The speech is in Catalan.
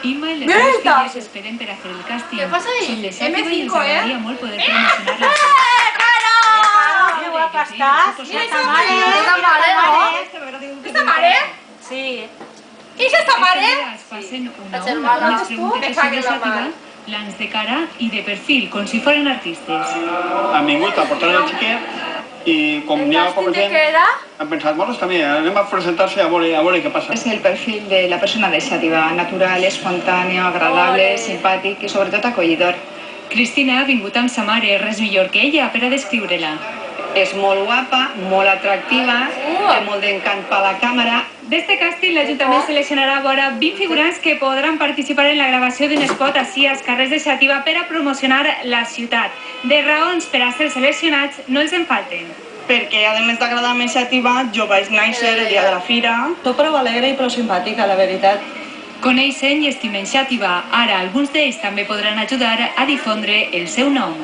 Imma i les seves filles esperen per a fer el càsting. Són de Xàtiva i els agradaria molt poder promocionar-la. ¡Que guapa estás! Mira esta Tamare, ¿no? ¿Esta Tamare? Sí. ¿Qui és esta Tamare? Es passen una a una les preguntes que són de Xàtiva, plans de cara i de perfil, com si foren artistes. Han vingut a portar el xiquet i com n'hi ha poca gent, han pensat, bueno, està bé, anem a presentar-se a veure què passa. Es el perfil de la persona de Xàtiva, natural, espontáneo, agradable, simpàtic i sobretot acollidor. Cristina ha vingut amb sa mare, res millor que ella per a descriure-la. És molt guapa, molt atractiva, té molt d'encant per la càmera. D'este càsting, l'Ajuntament seleccionarà vora 20 figurants que podran participar en la gravació d'un spot ací als carrers de Xàtiva per a promocionar la ciutat. De raons per a ser seleccionats no els en falten. Perquè, a més d'agradar-me Xàtiva, jo vaig néixer el dia de la fira. Soc prou alegre i prou simpàtica, la veritat. Coneixen i estimen Xàtiva. Ara, alguns d'ells també podran ajudar a difondre el seu nom.